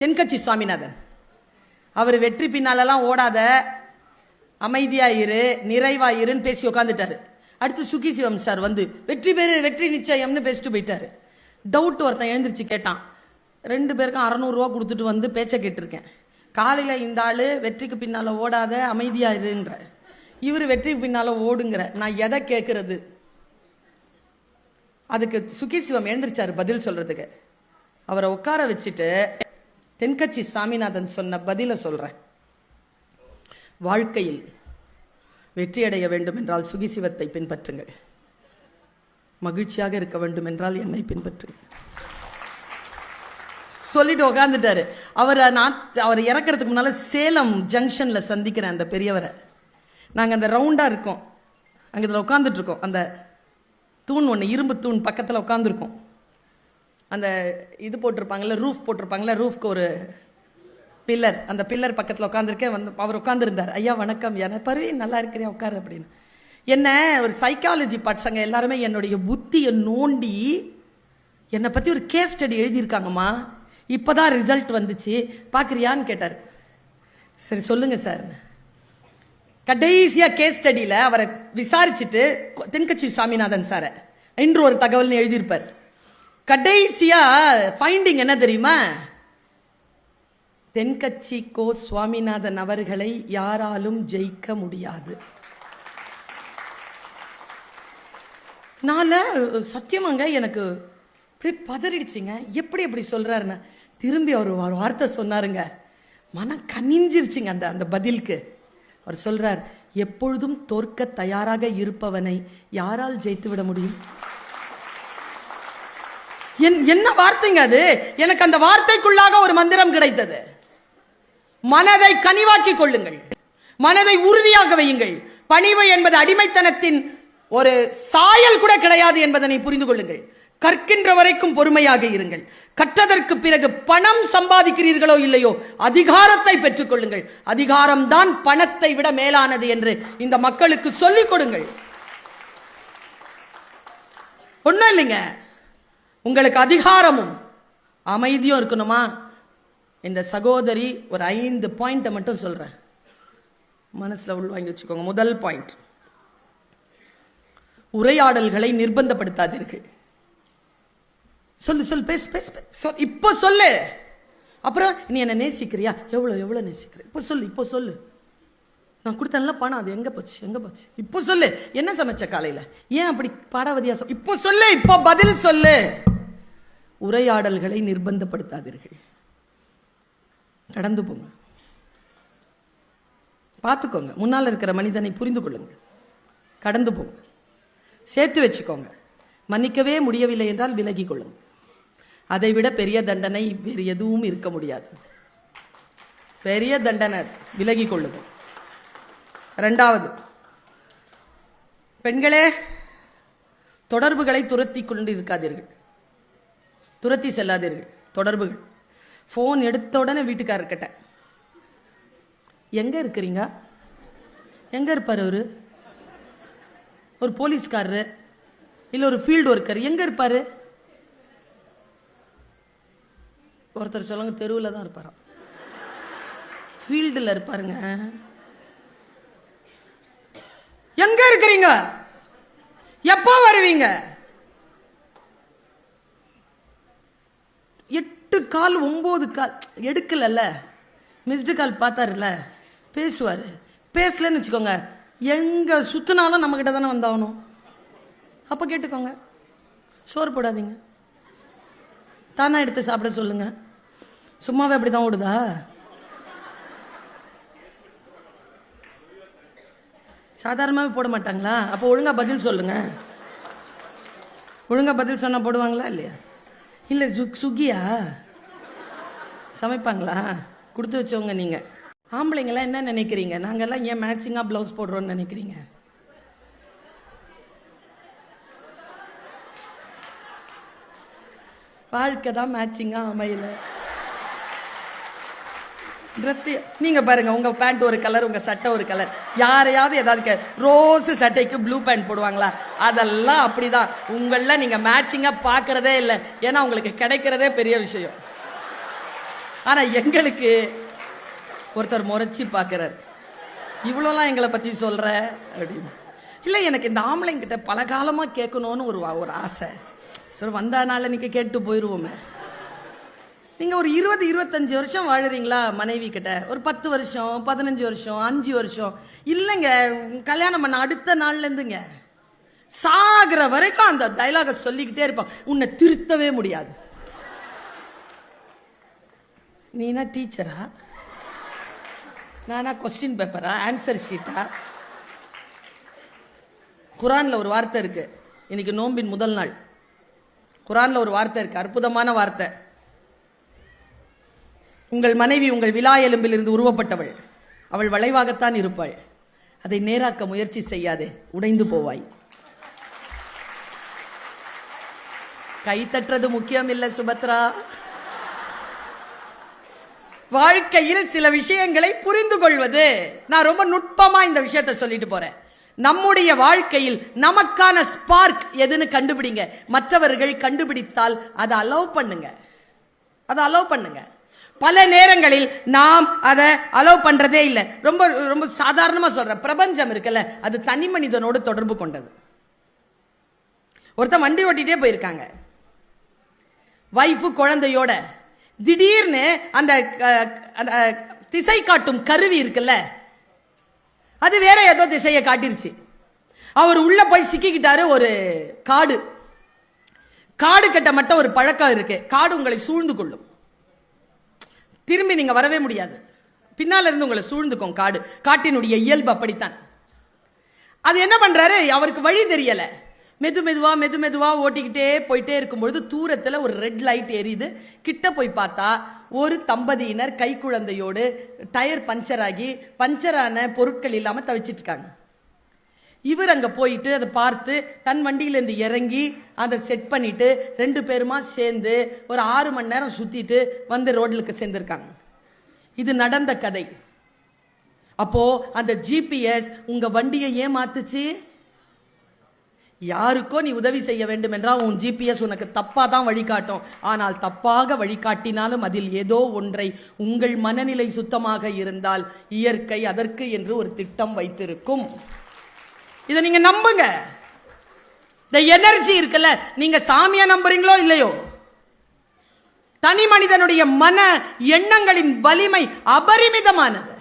தென்கட்சி சுவாமிநாதன் அவர் வெற்றி பின்னாலெல்லாம் ஓடாத, அமைதியாயிரு, நிறைவாயிருன்னு பேசி உட்காந்துட்டாரு. அடுத்து சுகி சிவம் சார் வந்து வெற்றி பேரு வெற்றி நிச்சயம்னு பேசிட்டு போயிட்டாரு. டவுட் ஒருத்தன் எழுந்திரிச்சு கேட்டான். 2 பேருக்கும் 600 ரூபா கொடுத்துட்டு வந்து பேச்சை கேட்டிருக்கேன். காலையில் இந்த ஆள் வெற்றிக்கு பின்னால் ஓடாத, அமைதியாயிருன்ற, இவர் வெற்றிக்கு பின்னால் ஓடுங்கிற, நான் எதை கேட்கறது? அதுக்கு சுகி சிவம் எழுந்திரிச்சாரு பதில் சொல்றதுக்கு. அவரை உட்கார வச்சுட்டு தென்கட்சி சாமிநாதன் சொன்ன பதில சொல்றேன். வாழ்க்கையில் வெற்றியடைய வேண்டும் என்றால் சுகிசிவத்தை பின்பற்றுங்கள், மகிழ்ச்சியாக இருக்க வேண்டும் என்றால் என்னை பின்பற்றுங்கள் சொல்லிட்டு உட்காந்துட்டாரு. அவர் இறக்கிறதுக்கு முன்னால சேலம் ஜங்ஷன்ல சந்திக்கிறேன் அந்த பெரியவரை. நாங்கள் அந்த ரவுண்டா இருக்கோம், அங்கே இதில் உட்காந்துட்டு இருக்கோம். அந்த தூண் ஒன்று, இரும்பு தூண் பக்கத்தில் உட்காந்துருக்கோம். அந்த இது போட்டிருப்பாங்கல்ல, ரூஃப் போட்டிருப்பாங்கல்ல, ரூஃப்க்கு ஒரு பில்லர், அந்த பில்லர் பக்கத்தில் உட்காந்துருக்கேன். வந்து அவர் உட்காந்துருந்தார். ஐயா வணக்கம், என்ன பருவீன் நல்லா இருக்கிறேன் உட்காரு அப்படின்னு. என்ன ஒரு சைக்காலஜி பட்சங்க எல்லாருமே என்னுடைய புத்தியை நோண்டி என்னை பற்றி ஒரு கேஸ் ஸ்டடி எழுதியிருக்காங்கம்மா, இப்போதான் ரிசல்ட் வந்துச்சு, பார்க்குறியான்னு கேட்டார். சரி சொல்லுங்க சார். கடைசியாக கேஸ் ஸ்டடியில் அவரை விசாரிச்சுட்டு தென்கட்சி சாமிநாதன் சாரை இன்று ஒரு தகவல்னு எழுதியிருப்பார். கடைசியா ஃபைண்டிங் என்ன தெரியுமா? தென்கட்சி கோ சுவாமிநாதன் அவர்களை யாராலும் ஜெயிக்க முடியாது. நால சத்தியமாங்க எனக்கு பதறிடுச்சிங்க. எப்படி சொல்றாருன்னு திரும்பி அவர் ஒரு வார்த்தை சொன்னாருங்க, மனம் கனிஞ்சிருச்சுங்க அந்த பதிலுக்கு. அவர் சொல்றார், எப்பொழுதும் தோற்க தயாராக இருப்பவனை யாரால் ஜெயித்து விட முடியும்? என்ன வார்த்தைங்க அது? எனக்கு அந்த வார்த்தைக்குள்ளாக ஒரு மந்திரம் கிடைத்தது. மனதை கனிவாக்கிக் கொள்ளுங்கள், மனதை உறுதியாக வையுங்கள். பணிவு என்பது அடிமைத்தனத்தின் ஒரு சாயல் கூட கிடையாது என்பதனை புரிந்து கொள்ளுங்கள். கற்கின்ற வரைக்கும் பொறுமையாக இருங்கள். கற்றதற்கு பிறகு பணம் சம்பாதிக்கிறீர்களோ இல்லையோ, அதிகாரத்தை பெற்றுக் கொள்ளுங்கள். அதிகாரம் தான் பணத்தை விட மேலானது என்று இந்த மக்களுக்கு சொல்லிக் கொடுங்கள். ஒண்ணும் இல்லைங்க, உங்களுக்கு அதிகாரமும் அமைதியும் இருக்கணுமா? இந்த சகோதரி ஒரு 5 பாயிண்ட்டை மட்டும் சொல்றேன், மனசுல உள்வாங்கி வச்சுக்கோங்க. முதல் பாயிண்ட், உரையாடல்களை நிர்பந்தப்படுத்தாதீர்கள். சொல்லு பேசு, இப்போ சொல்லு. அப்புறம் நீ என்ன நேசிக்கிறியா? எவ்வளவு நேசிக்கிற? இப்போ சொல்லு. நான் கொடுத்தேன்ல பணம், அது எங்க போச்சு? இப்போ சொல்லு. என்ன சமைச்ச காலையில? ஏன் அப்படி பாடாவதியா? இப்போ சொல்லு, இப்போ பதில் சொல்லு. உரையாடல்களை நிர்பந்தப்படுத்தாதீர்கள். கடந்து போங்க, பார்த்துக்கோங்க. முன்னால் இருக்கிற மனிதனை புரிந்து கொள்ளுங்கள், கடந்து போங்க, சேர்த்து வச்சுக்கோங்க. மன்னிக்கவே முடியவில்லை என்றால் விலகி கொள்ளுங்க. அதை விட பெரிய தண்டனை வேறு எதுவும் இருக்க முடியாது. பெரிய தண்டனை, விலகி கொள்ளுங்கள். 2வது, பெண்களே, தொடர்புகளை துரத்தி கொண்டு இருக்காதீர்கள், துரத்தி செல்லாதீர்கள். தொடர்புகள், ஃபோன் எடுத்த உடனே வீட்டுக்காரர்கிட்ட எங்க இருக்கிறீங்க, எங்க இருப்பார் அவரு? ஒரு போலீஸ்காரரு இல்லை ஒரு ஃபீல்டு ஒர்க்கர் எங்க இருப்பாரு? ஒருத்தர் சொல்லுங்க, தெருவில் தான் இருப்பாராம், ஃபீல்டில் இருப்பாருங்க. எங்க இருக்கிறீங்க, எப்போ வருவீங்க? 8 கால் 9 கால் எடுக்கல, மிஸ்டு கால் பார்த்தாருல்ல, பேசுவார். பேசலன்னு வச்சுக்கோங்க, எங்க சுத்தினாலும் நம்ம கிட்ட தானே வந்தாகணும். அப்போ கேட்டுக்கோங்க, சோறு போடாதீங்க, தானா எடுத்து சாப்பிட சொல்லுங்க. சும்மாவே அப்படி தான் ஓடுதா? சாதாரணமாகவே போட மாட்டாங்களா? அப்போ ஒழுங்கா பதில் சொல்லுங்க. ஒழுங்கா பதில் சொன்னா போடுவாங்களா இல்லையா? இல்லை சுகியா சமைப்பாங்களா? கொடுத்து வச்சவங்க நீங்க. ஆம்பளைங்களாம் என்ன நினைக்கிறீங்க? நாங்கெல்லாம் ஏன் மேட்சிங்கா பிளவுஸ் போடுறோம்னு நினைக்கிறீங்க? வாழ்க்கை தான் மேட்சிங்கா அமையல. ட்ரெஸ் நீங்க பாருங்க, உங்க பேண்ட் ஒரு கலர், உங்க சட்டை ஒரு கலர். யாரையாவது ஏதாவது ரோஸ் சட்டைக்கு ப்ளூ பேண்ட் போடுவாங்களா? அதெல்லாம் அப்படிதான். உங்கள நீங்க மேட்சிங்கா பாக்குறதே இல்லை, ஏன்னா உங்களுக்கு கிடைக்கிறதே பெரிய விஷயம். ஆனா எங்களுக்கு ஒருத்தர் முறைச்சி பார்க்கிறார், இவ்வளோலாம் எங்களை பத்தி சொல்ற அப்படின்னு. இல்லை, எனக்கு இந்த ஆம்பளைங்கிட்ட பல காலமா கேட்கணும்னு ஒரு ஆசை. சரி, வந்தானால நீங்க கேட்டு போயிடுவோமே. நீங்க ஒரு 20-25 வருஷம் வாழுறீங்களா மனைவி கிட்ட, ஒரு 10 வருஷம் 15 வருஷம் 5 வருஷம் இல்லைங்க, கல்யாணம் பண்ண அடுத்த நாள்ல இருந்துங்க சாகிற வரைக்கும் அந்த டைலாக சொல்லிக்கிட்டே இருப்பான். உன்னை திருத்தவே முடியாது. நீனா டீச்சரா, நானா கொஸ்டின் பேப்பரா, ஆன்சர் ஷீட்டா? குரான்ல ஒரு வார்த்தை இருக்கு. இன்னைக்கு நோம்பின் முதல் நாள். குரான்ல ஒரு வார்த்தை இருக்கு, அற்புதமான வார்த்தை. உங்கள் மனைவி உங்கள் விலா எலும்பில் இருந்து உருவப்பட்டவள், அவள் வளைவாகத்தான் இருப்பாள். அதை நேராக்க முயற்சி செய்யாதே, உடைந்து போவாய். கை தட்டுறது முக்கியம் இல்லை சுபத்ரா. வாழ்க்கையில் சில விஷயங்களை புரிந்து கொள்வது. நான் ரொம்ப நுட்பமா இந்த விஷயத்தை சொல்லிட்டு போறேன். நம்முடைய வாழ்க்கையில் நமக்கான ஸ்பார்க் எதுன்னு கண்டுபிடிங்க. மற்றவர்கள் கண்டுபிடித்தால் அதை அலோவ் பண்ணுங்க, அதை அலோவ் பண்ணுங்க. பல நேரங்களில் நாம் அதை அலோவ் பண்றதே இல்லை. ரொம்ப ரொம்ப சாதாரணமா சொல்றேன், பிரபஞ்சம் இருக்குல்ல, அது தனி மனிதனோடு தொடர்பு கொண்டது. ஒருத்தன் வண்டி ஓட்டிட்டே போயிருக்காங்க, வைஃபு குழந்தையோட. திடீர்னு அந்த திசை காட்டும் கருவி இருக்குல்ல, அது வேற ஏதோ திசையை காட்டிருச்சு. அவர் உள்ள போய் சிக்கிக்கிட்டாரு. ஒரு காடு, காடு கட்ட மட்டும் ஒரு பழக்கம் இருக்கு. காடு உங்களை சூழ்ந்து கொள்ளும், திரும்பி நீங்க வரவே முடியாது. பின்னால இருந்து உங்களை சூழ்ந்துக்கும் காடு. காட்டினுடைய இயல்பு அப்படித்தான். அது என்ன பண்றாரு, அவருக்கு வழி தெரியல. மெது மெதுவா ஓட்டிக்கிட்டே போயிட்டே இருக்கும்பொழுது தூரத்துல ஒரு ரெட் லைட் எரியுது. கிட்ட போய் பார்த்தா ஒரு தம்பதியினர் கை குழந்தையோடு டயர் பஞ்சர் ஆகி பஞ்சரான பொருட்கள் இல்லாம தவிச்சிட்டு இருக்காங்க. இவர் அங்க போயிட்டு அதை பார்த்து தன் வண்டியிலேருந்து இறங்கி அதை செட் பண்ணிட்டு 2 பேருமா சேர்ந்து ஒரு 6 மணி நேரம் சுத்திட்டு வந்து ரோட்லுக்கு சேர்ந்திருக்காங்க. இது நடந்த கதை. அப்போ அந்த ஜிபிஎஸ் உங்க வண்டியை ஏமாத்துச்சு. யாருக்கோ நீ உதவி செய்ய வேண்டும் என்றால் உன் ஜிபிஎஸ் உனக்கு தப்பா தான் வழிகாட்டும். ஆனால் தப்பாக வழிகாட்டினாலும் அதில் ஏதோ ஒன்றை, உங்கள் மனநிலை சுத்தமாக இருந்தால் இயற்கை அதற்கு என்று ஒரு திட்டம் வைத்திருக்கும். இதை நீங்க நம்புங்க. இந்த எனர்ஜி இருக்குல்ல, நீங்க சாமியா நம்புறீங்களோ இல்லையோ, தனி மனிதனுடைய மன எண்ணங்களின் வலிமை அபரிமிதமானது.